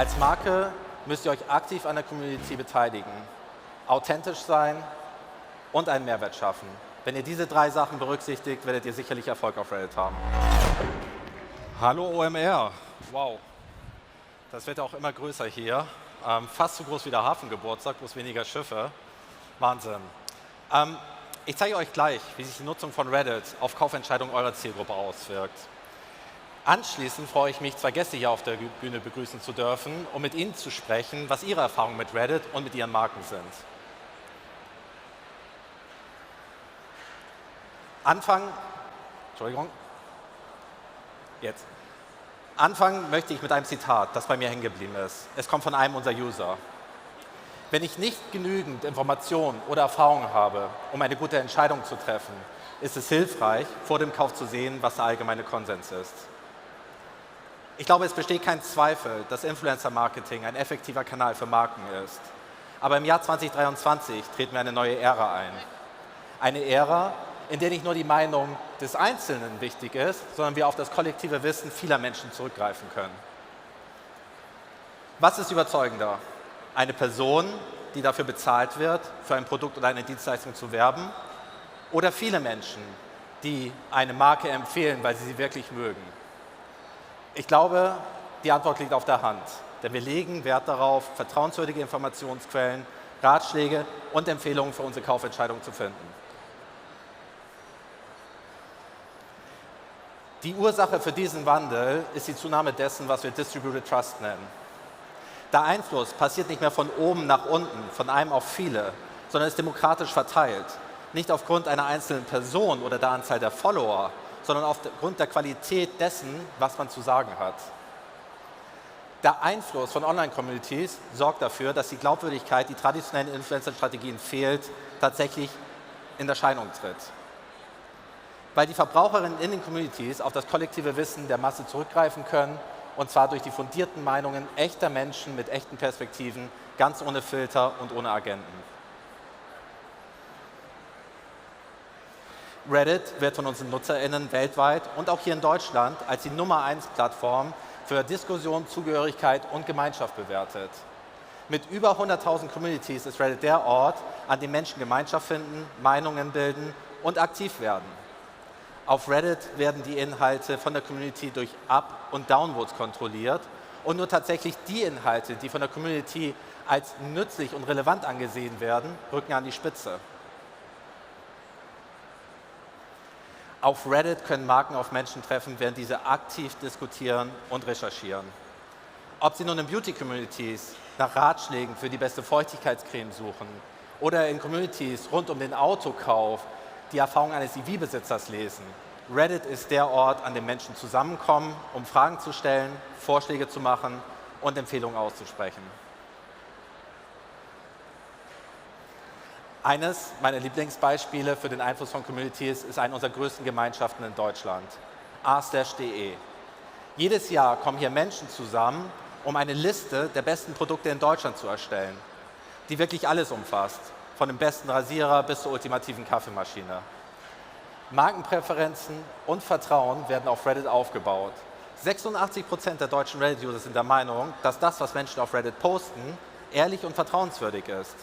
Als Marke müsst ihr euch aktiv an der Community beteiligen, authentisch sein und einen Mehrwert schaffen. Wenn ihr diese 3 Sachen berücksichtigt, werdet ihr sicherlich Erfolg auf Reddit haben. Hallo OMR. Wow, das wird auch immer größer hier. Fast so groß wie der Hafengeburtstag, bloß weniger Schiffe. Wahnsinn. Ich zeige euch gleich, wie sich die Nutzung von Reddit auf Kaufentscheidungen eurer Zielgruppe auswirkt. Anschließend freue ich mich, 2 Gäste hier auf der Bühne begrüßen zu dürfen, um mit ihnen zu sprechen, was ihre Erfahrungen mit Reddit und mit ihren Marken sind. Anfangen möchte ich mit einem Zitat, das bei mir hängen geblieben ist. Es kommt von einem unserer User. Wenn ich nicht genügend Informationen oder Erfahrungen habe, um eine gute Entscheidung zu treffen, ist es hilfreich, vor dem Kauf zu sehen, was der allgemeine Konsens ist. Ich glaube, es besteht kein Zweifel, dass Influencer-Marketing ein effektiver Kanal für Marken ist. Aber im Jahr 2023 treten wir eine neue Ära ein. Eine Ära, in der nicht nur die Meinung des Einzelnen wichtig ist, sondern wir auf das kollektive Wissen vieler Menschen zurückgreifen können. Was ist überzeugender? Eine Person, die dafür bezahlt wird, für ein Produkt oder eine Dienstleistung zu werben, oder viele Menschen, die eine Marke empfehlen, weil sie sie wirklich mögen? Ich glaube, die Antwort liegt auf der Hand, denn wir legen Wert darauf, vertrauenswürdige Informationsquellen, Ratschläge und Empfehlungen für unsere Kaufentscheidung zu finden. Die Ursache für diesen Wandel ist die Zunahme dessen, was wir Distributed Trust nennen. Der Einfluss passiert nicht mehr von oben nach unten, von einem auf viele, sondern ist demokratisch verteilt. Nicht aufgrund einer einzelnen Person oder der Anzahl der Follower, sondern aufgrund der Qualität dessen, was man zu sagen hat. Der Einfluss von Online-Communities sorgt dafür, dass die Glaubwürdigkeit, die traditionellen Influencer-Strategien fehlt, tatsächlich in Erscheinung tritt. Weil die Verbraucherinnen in den Communities auf das kollektive Wissen der Masse zurückgreifen können, und zwar durch die fundierten Meinungen echter Menschen mit echten Perspektiven, ganz ohne Filter und ohne Agenten. Reddit wird von unseren NutzerInnen weltweit und auch hier in Deutschland als die Nummer 1 Plattform für Diskussion, Zugehörigkeit und Gemeinschaft bewertet. Mit über 100.000 Communities ist Reddit der Ort, an dem Menschen Gemeinschaft finden, Meinungen bilden und aktiv werden. Auf Reddit werden die Inhalte von der Community durch Up- und Downvotes kontrolliert und nur tatsächlich die Inhalte, die von der Community als nützlich und relevant angesehen werden, rücken an die Spitze. Auf Reddit können Marken auf Menschen treffen, während diese aktiv diskutieren und recherchieren. Ob sie nun in Beauty-Communities nach Ratschlägen für die beste Feuchtigkeitscreme suchen oder in Communities rund um den Autokauf die Erfahrung eines EV-Besitzers lesen. Reddit ist der Ort, an dem Menschen zusammenkommen, um Fragen zu stellen, Vorschläge zu machen und Empfehlungen auszusprechen. Eines meiner Lieblingsbeispiele für den Einfluss von Communities ist eine unserer größten Gemeinschaften in Deutschland, a/de. Jedes Jahr kommen hier Menschen zusammen, um eine Liste der besten Produkte in Deutschland zu erstellen, die wirklich alles umfasst, von dem besten Rasierer bis zur ultimativen Kaffeemaschine. Markenpräferenzen und Vertrauen werden auf Reddit aufgebaut. 86% der deutschen Reddit-User sind der Meinung, dass das, was Menschen auf Reddit posten, ehrlich und vertrauenswürdig ist.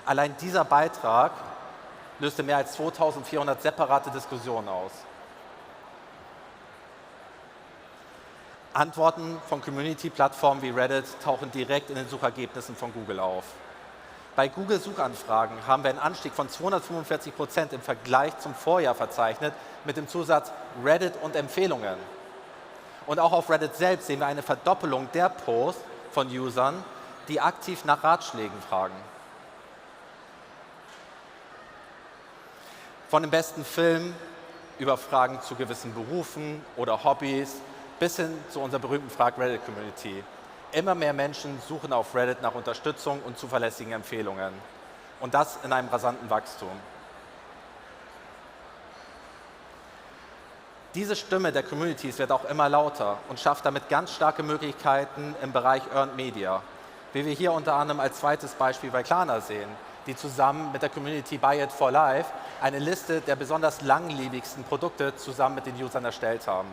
Allein dieser Beitrag löste mehr als 2400 separate Diskussionen aus. Antworten von Community-Plattformen wie Reddit tauchen direkt in den Suchergebnissen von Google auf. Bei Google-Suchanfragen haben wir einen Anstieg von 245% im Vergleich zum Vorjahr verzeichnet, mit dem Zusatz Reddit und Empfehlungen. Und auch auf Reddit selbst sehen wir eine Verdoppelung der Posts von Usern, die aktiv nach Ratschlägen fragen. Von dem besten Film über Fragen zu gewissen Berufen oder Hobbys bis hin zu unserer berühmten Frag-Reddit-Community. Immer mehr Menschen suchen auf Reddit nach Unterstützung und zuverlässigen Empfehlungen. Und das in einem rasanten Wachstum. Diese Stimme der Communities wird auch immer lauter und schafft damit ganz starke Möglichkeiten im Bereich Eurem Media, wie wir hier unter anderem als zweites Beispiel bei Klarna sehen, die zusammen mit der Community Buy It for Life eine Liste der besonders langlebigsten Produkte zusammen mit den Usern erstellt haben.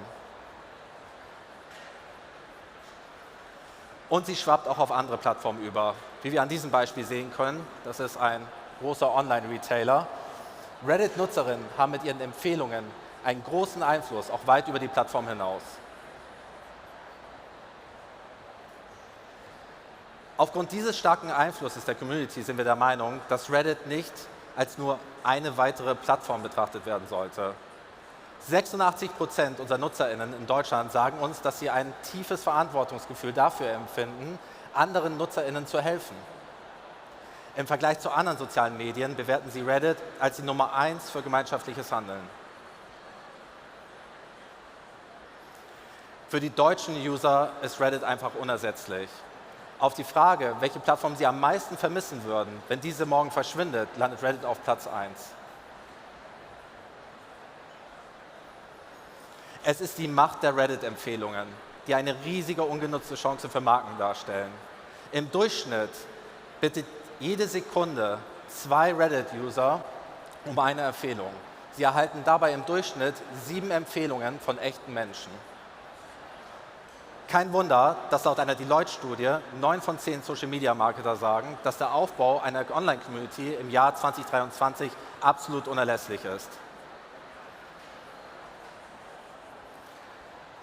Und sie schwappt auch auf andere Plattformen über. Wie wir an diesem Beispiel sehen können, das ist ein großer Online-Retailer. Reddit-Nutzerinnen haben mit ihren Empfehlungen einen großen Einfluss, auch weit über die Plattform hinaus. Aufgrund dieses starken Einflusses der Community sind wir der Meinung, dass Reddit nicht als nur eine weitere Plattform betrachtet werden sollte. 86% unserer NutzerInnen in Deutschland sagen uns, dass sie ein tiefes Verantwortungsgefühl dafür empfinden, anderen NutzerInnen zu helfen. Im Vergleich zu anderen sozialen Medien bewerten sie Reddit als die Nummer 1 für gemeinschaftliches Handeln. Für die deutschen User ist Reddit einfach unersetzlich. Auf die Frage, welche Plattform sie am meisten vermissen würden, wenn diese morgen verschwindet, landet Reddit auf Platz 1. Es ist die Macht der Reddit-Empfehlungen, die eine riesige ungenutzte Chance für Marken darstellen. Im Durchschnitt bittet jede Sekunde 2 Reddit-User um eine Empfehlung. Sie erhalten dabei im Durchschnitt 7 Empfehlungen von echten Menschen. Kein Wunder, dass laut einer Deloitte-Studie 9 von 10 Social-Media-Marketer sagen, dass der Aufbau einer Online-Community im Jahr 2023 absolut unerlässlich ist.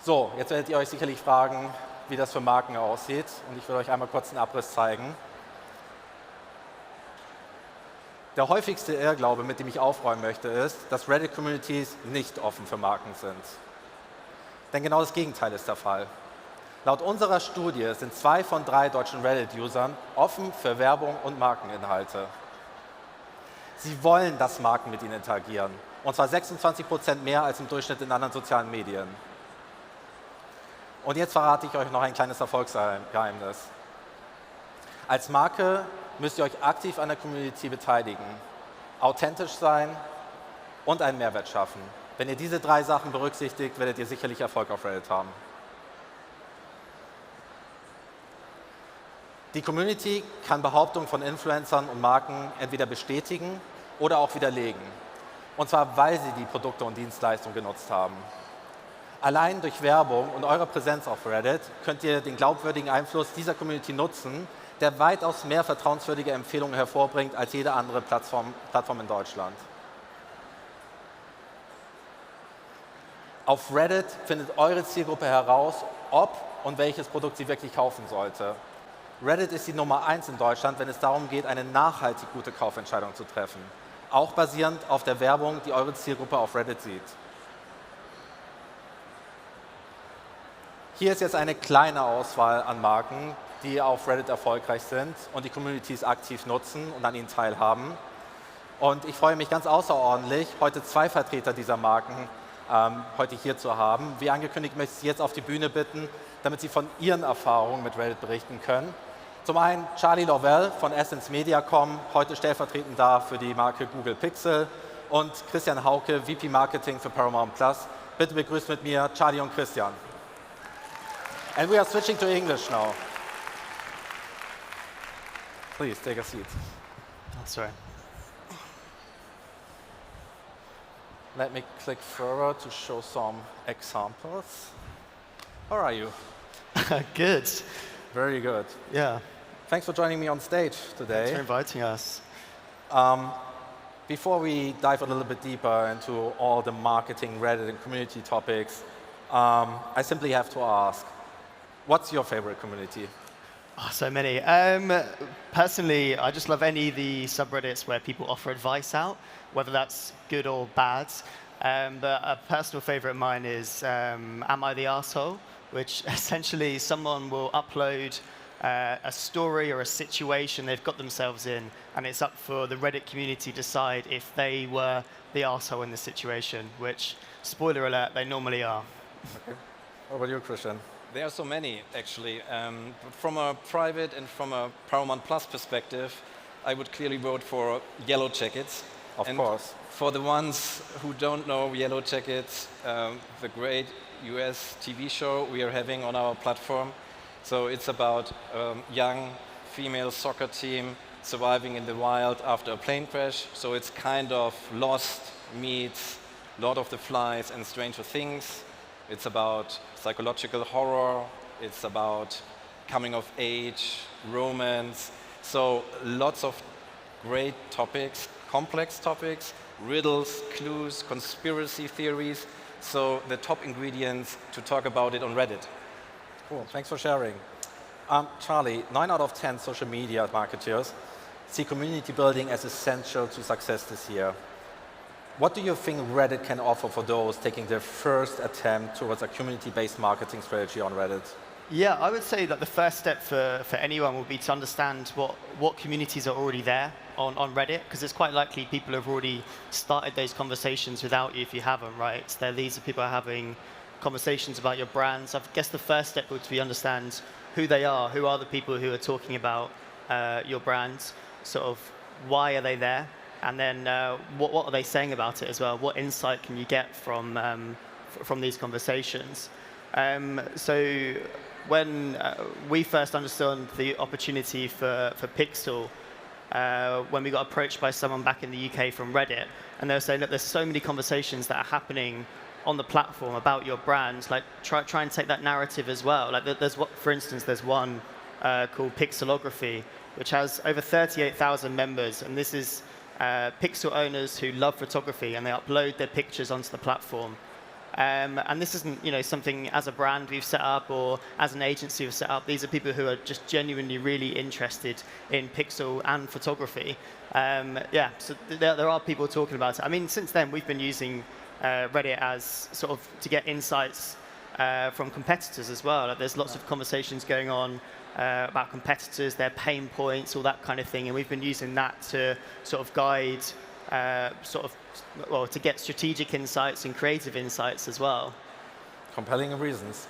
So, jetzt werdet ihr euch sicherlich fragen, wie das für Marken aussieht. Und ich will euch einmal kurz einen Abriss zeigen. Der häufigste Irrglaube, mit dem ich aufräumen möchte, ist, dass Reddit-Communities nicht offen für Marken sind. Denn genau das Gegenteil ist der Fall. Laut unserer Studie sind 2 von 3 deutschen Reddit-Usern offen für Werbung und Markeninhalte. Sie wollen, dass Marken mit ihnen interagieren. Und zwar 26% mehr als im Durchschnitt in anderen sozialen Medien. Und jetzt verrate ich euch noch ein kleines Erfolgsgeheimnis. Als Marke müsst ihr euch aktiv an der Community beteiligen, authentisch sein und einen Mehrwert schaffen. Wenn ihr diese 3 Sachen berücksichtigt, werdet ihr sicherlich Erfolg auf Reddit haben. Die Community kann Behauptungen von Influencern und Marken entweder bestätigen oder auch widerlegen. Und zwar, weil sie die Produkte und Dienstleistungen genutzt haben. Allein durch Werbung und eure Präsenz auf Reddit könnt ihr den glaubwürdigen Einfluss dieser Community nutzen, der weitaus mehr vertrauenswürdige Empfehlungen hervorbringt als jede andere Plattform in Deutschland. Auf Reddit findet eure Zielgruppe heraus, ob und welches Produkt sie wirklich kaufen sollte. Reddit ist die Nummer 1 in Deutschland, wenn es darum geht, eine nachhaltig gute Kaufentscheidung zu treffen. Auch basierend auf der Werbung, die eure Zielgruppe auf Reddit sieht. Hier ist jetzt eine kleine Auswahl an Marken, die auf Reddit erfolgreich sind und die Communities aktiv nutzen und an ihnen teilhaben. Und ich freue mich ganz außerordentlich, heute 2 Vertreter dieser Marken heute hier zu haben. Wie angekündigt, möchte ich Sie jetzt auf die Bühne bitten, damit Sie von Ihren Erfahrungen mit Reddit berichten können. Zum einen Charlie Lovell von Essence Media kommen, heute stellvertretend da für die Marke Google Pixel, und Christian Hauke, VP Marketing für Paramount Plus. Bitte begrüßt mit mir Charlie und Christian. And we are switching to English now. Please take a seat. Oh, sorry. Let me click further to show some examples. How are you? Good. Very good. Yeah. Thanks for joining me on stage today. Thanks for inviting us. Before we dive a little bit deeper into all the marketing, Reddit, and community topics, I simply have to ask, what's your favorite community? Oh, so many. Personally, I just love any of the subreddits where people offer advice out, whether that's good or bad. But a personal favorite of mine is Am I the Arsehole? Which essentially someone will upload a story or a situation they've got themselves in, and it's up for the Reddit community to decide if they were the arsehole in the situation, which, spoiler alert, they normally are. Okay. What about you, Christian? There are so many, actually. But from a private and from a Paramount Plus perspective, I would clearly vote for Yellow Jackets. Of course. For the ones who don't know Yellow Jackets, the great US TV show we are having on our platform. So it's about a young female soccer team surviving in the wild after a plane crash. So it's kind of Lost meets Lord of the Flies and Stranger Things. It's about psychological horror. It's about coming of age, romance. So lots of great topics, complex topics, riddles, clues, conspiracy theories. So the top ingredients to talk about it on Reddit. Cool, thanks for sharing. Charlie, 9 out of 10 social media marketers see community building as essential to success this year. What do you think Reddit can offer for those taking their first attempt towards a community-based marketing strategy on Reddit? Yeah, I would say that the first step for anyone would be to understand what communities are already there on Reddit, because it's quite likely people have already started those conversations without you if you haven't, right? These are people having conversations about your brands. I guess the first step would be understand who they are, who are the people who are talking about your brands, sort of why are they there, and then what are they saying about it as well? What insight can you get from these conversations? So when we first understood the opportunity for Pixel, when we got approached by someone back in the UK from Reddit, and they were saying that there's so many conversations that are happening on the platform about your brand, like try and take that narrative as well. Like for instance, there's one called Pixelography, which has over 38,000 members, and this is Pixel owners who love photography, and they upload their pictures onto the platform. And this isn't, something as a brand we've set up or as an agency we've set up. These are people who are just genuinely really interested in pixel and photography. So there are people talking about it. I mean, since then we've been using Reddit as sort of to get insights from competitors as well. Like, there's lots of conversations going on about competitors, their pain points, all that kind of thing, and we've been using that to sort of guide, to get strategic insights and creative insights as well. Compelling reasons.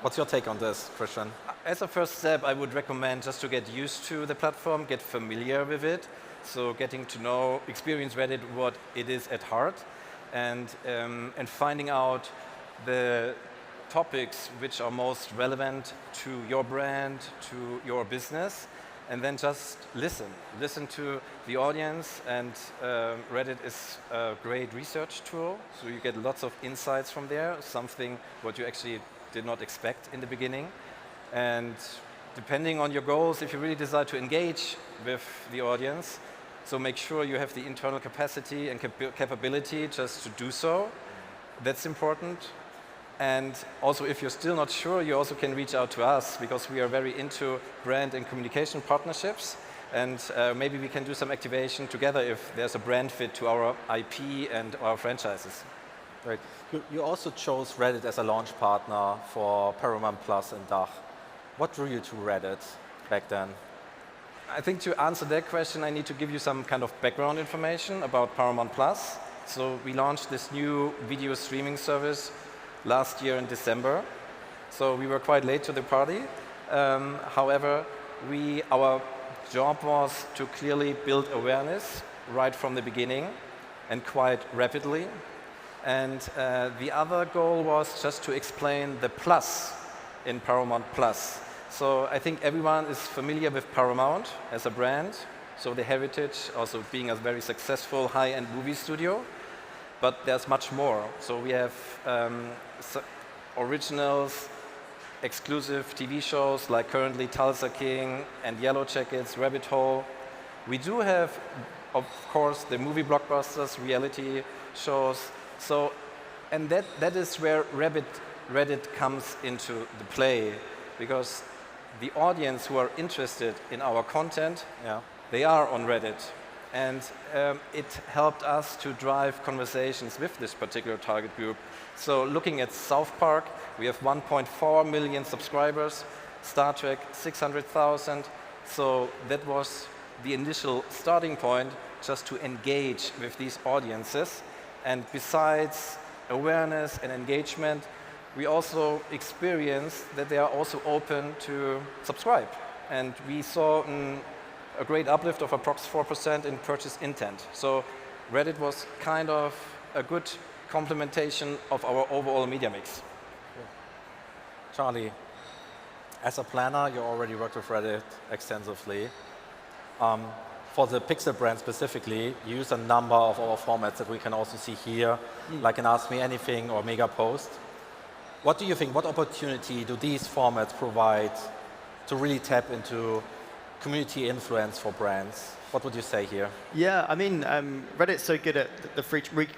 What's your take on this, Christian? As a first step, I would recommend just to get used to the platform, get familiar with it. So getting to know, experience Reddit, what it is at heart, and finding out the topics which are most relevant to your brand, to your business, and then just listen to the audience. And Reddit is a great research tool, so you get lots of insights from there, something what you actually did not expect in the beginning. And depending on your goals, if you really decide to engage with the audience, so make sure you have the internal capacity and capability just to do so. That's important. And also, if you're still not sure, you also can reach out to us, because we are very into brand and communication partnerships. And maybe we can do some activation together if there's a brand fit to our IP and our franchises. Right. You also chose Reddit as a launch partner for Paramount Plus in DACH. What drew you to Reddit back then? I think to answer that question, I need to give you some kind of background information about Paramount Plus. So we launched this new video streaming service last year in December. So we were quite late to the party. However, our job was to clearly build awareness right from the beginning and quite rapidly. And the other goal was just to explain the plus in Paramount Plus. So I think everyone is familiar with Paramount as a brand, so the heritage, also being a very successful high-end movie studio. But there's much more. So we have originals, exclusive TV shows like currently Tulsa King and Yellow Jackets, Rabbit Hole. We do have, of course, the movie blockbusters, reality shows. So, and that is where Reddit comes into the play, because the audience who are interested in our content, they are on Reddit. And it helped us to drive conversations with this particular target group. So looking at South Park, we have 1.4 million subscribers, Star Trek 600,000. So that was the initial starting point, just to engage with these audiences. And besides awareness and engagement, we also experienced that they are also open to subscribe. And we saw a great uplift of approx 4% in purchase intent. So Reddit was kind of a good complementation of our overall media mix. Charlie, as a planner, you already worked with Reddit extensively. For the Pixel brand specifically, you use a number of our formats that we can also see here, like an Ask Me Anything or Mega Post. What do you think, what opportunity do these formats provide to really tap into community influence for brands? What would you say here? Yeah, I mean, Reddit's so good at the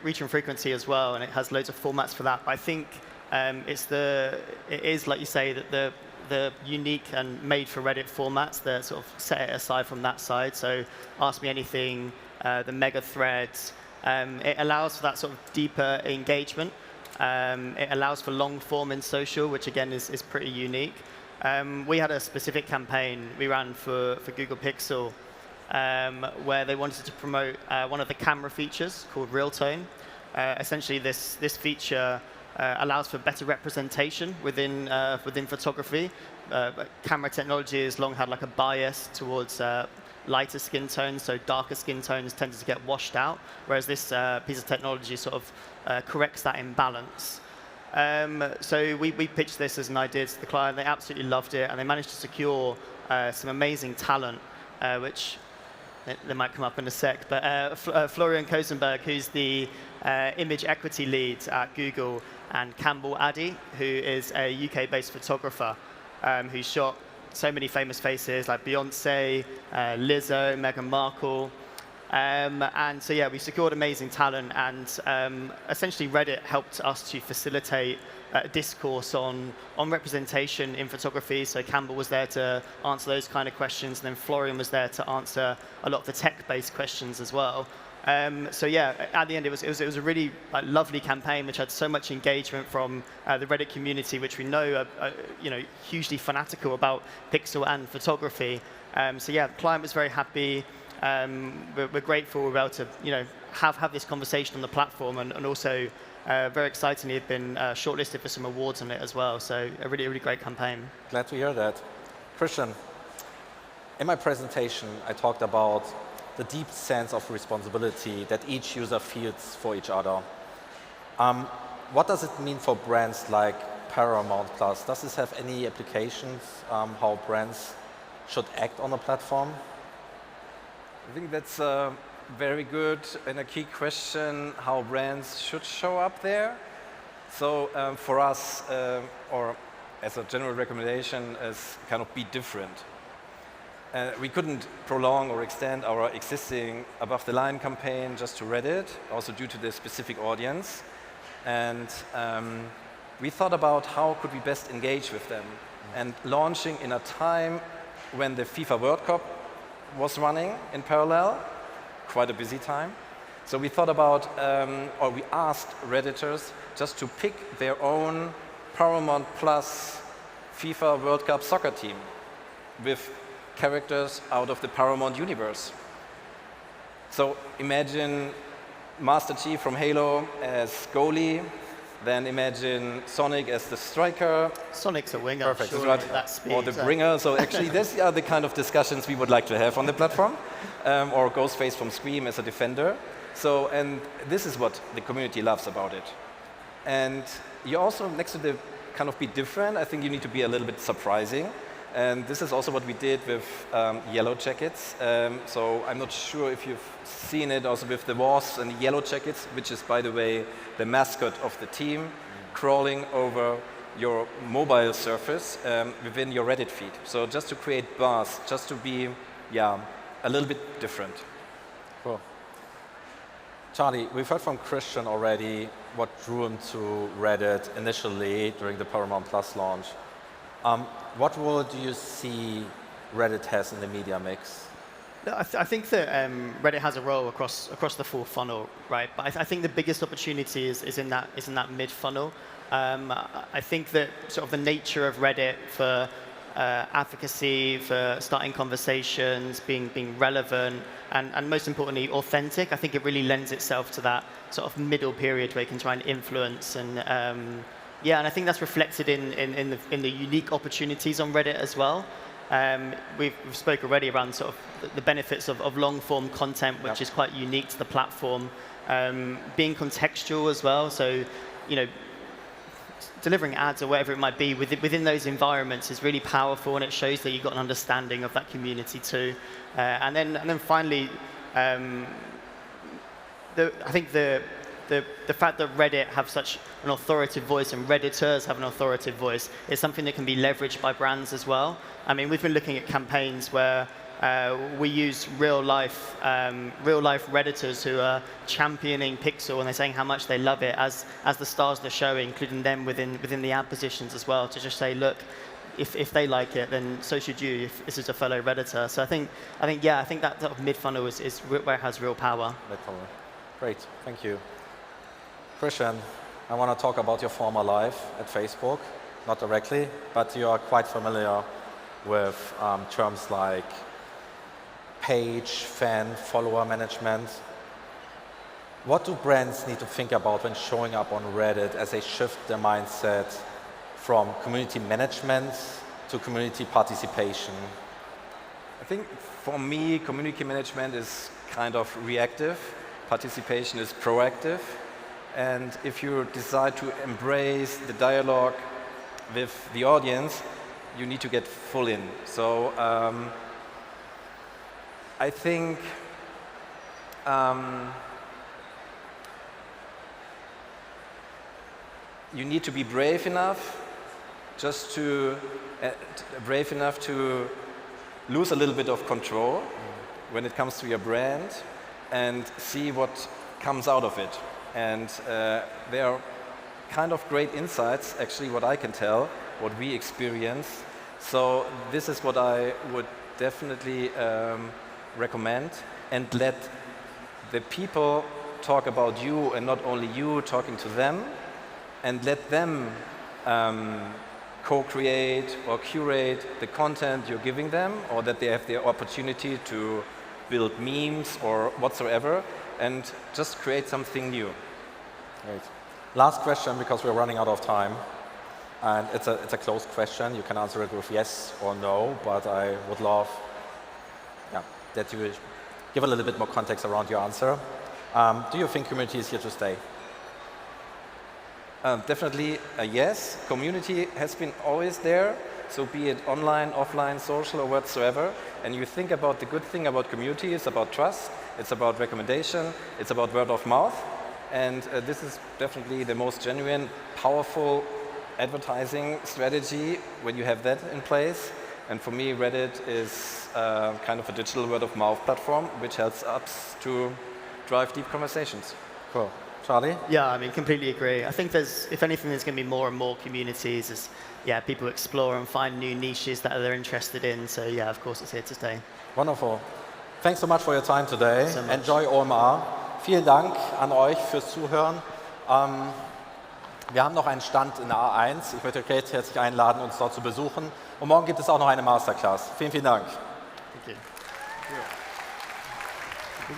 reach and frequency as well, and it has loads of formats for that. But I think it is, like you say, that the unique and made for Reddit formats that sort of set it aside from that side. So Ask Me Anything, the mega threads, it allows for that sort of deeper engagement. It allows for long form in social, which again is pretty unique. We had a specific campaign we ran for Google Pixel where they wanted to promote one of the camera features called Real Tone. Essentially, this feature allows for better representation within photography. Camera technology has long had like a bias towards lighter skin tones, so darker skin tones tended to get washed out, whereas this piece of technology sort of corrects that imbalance. So we pitched this as an idea to the client. They absolutely loved it, and they managed to secure some amazing talent, which they might come up in a sec. But Florian Kosenberg, who's the image equity lead at Google, and Campbell Addy, who is a UK-based photographer who shot so many famous faces like Beyonce, Lizzo, Meghan Markle. And so, yeah, we secured amazing talent, and essentially Reddit helped us to facilitate a discourse on representation in photography. So Campbell was there to answer those kind of questions, and then Florian was there to answer a lot of the tech-based questions as well. So yeah, at the end, it was a really lovely campaign, which had so much engagement from the Reddit community, which we know are hugely fanatical about pixel and photography. So yeah, the client was very happy. We're grateful we're able to have this conversation on the platform, and also very excitingly have been shortlisted for some awards on it as well. So a really, really great campaign. Glad to hear that. Christian, in my presentation, I talked about the deep sense of responsibility that each user feels for each other. What does it mean for brands like Paramount Plus? Does this have any applications, how brands should act on the platform? I think that's a very good and a key question, how brands should show up there. So for us, or as a general recommendation, is kind of be different. We couldn't prolong or extend our existing above-the-line campaign just to Reddit, also due to the specific audience. And we thought about how could we best engage with them. And launching in a time when the FIFA World Cup was running in parallel, quite a busy time. So we thought about, or we asked Redditors just to pick their own Paramount Plus FIFA World Cup soccer team with characters out of the Paramount universe. So imagine Master Chief from Halo as goalie, then imagine Sonic as the striker. Sonic's a winger, Perfect. sure, Right. at that speed. Or the bringer. So actually, these are the kind of discussions we would like to have on the platform. Or Ghostface from Scream as a defender. So, and this is what the community loves about it. And you also, next to the kind of be different, I think you need to be a little bit surprising. And this is also what we did with Yellow Jackets. So I'm not sure if you've seen it also with the Wasps and the Yellow Jackets, which is, by the way, the mascot of the team, crawling over your mobile surface within your Reddit feed. So just to create buzz, just to be, a little bit different. Cool. Charlie, we've heard from Christian already what drew him to Reddit initially during the Paramount Plus launch. What role do you see Reddit has in the media mix? I think that Reddit has a role across the full funnel, right? But I think the biggest opportunity is in that mid funnel. I think that sort of the nature of Reddit for advocacy, for starting conversations, being relevant, and most importantly, authentic. I think it really lends itself to that sort of middle period where you can try and influence and and I think that's reflected in the unique opportunities on Reddit as well. We've spoke already around sort of the benefits of long-form content, which is quite unique to the platform. Being contextual as well, so delivering ads or whatever it might be within those environments is really powerful, and it shows that you've got an understanding of that community too. And then finally, I think the the fact that Reddit have such an authoritative voice and Redditors have an authoritative voice is something that can be leveraged by brands as well. I mean, we've been looking at campaigns where we use real-life Redditors who are championing Pixel, and they're saying how much they love it as the stars of the show, including them within the ad positions as well, to just say, look, if they like it, then so should you, if this is a fellow Redditor. So I think that sort of mid-funnel is where it has real power. Mid-funnel. Great, thank you. Christian, I want to talk about your former life at Facebook, not directly, but you are quite familiar with terms like page, fan, follower management. What do brands need to think about when showing up on Reddit as they shift their mindset from community management to community participation? I think for me, community management is kind of reactive. Participation is proactive. And if you decide to embrace the dialogue with the audience, you need to get full in. So I think you need to be brave enough to lose a little bit of control when it comes to your brand and see what comes out of it. And there are kind of great insights, actually, what I can tell, what we experience. So this is what I would definitely recommend, and let the people talk about you and not only you talking to them, and let them co-create or curate the content you're giving them, or that they have the opportunity to build memes or whatsoever, and just create something new. Great. Last question, because we're running out of time. And it's a closed question. You can answer it with yes or no, but I would love that you give a little bit more context around your answer. Do you think community is here to stay? Definitely a yes. Community has been always there, so be it online, offline, social, or whatsoever. And you think about the good thing about community, it's about trust, it's about recommendation, it's about word of mouth. And this is definitely the most genuine, powerful advertising strategy when you have that in place. And for me, Reddit is kind of a digital word of mouth platform, which helps us to drive deep conversations. Cool. Charlie? Yeah, I mean, completely agree. I think if anything, there's going to be more and more communities as people explore and find new niches that they're interested in. So yeah, of course, it's here to stay. Wonderful. Thanks so much for your time today. So Enjoy OMR. Vielen Dank an euch fürs Zuhören. Wir haben noch einen Stand in der A1. Ich möchte euch recht herzlich einladen, uns dort zu besuchen. Und morgen gibt es auch noch eine Masterclass. Vielen, vielen Dank. Thank you.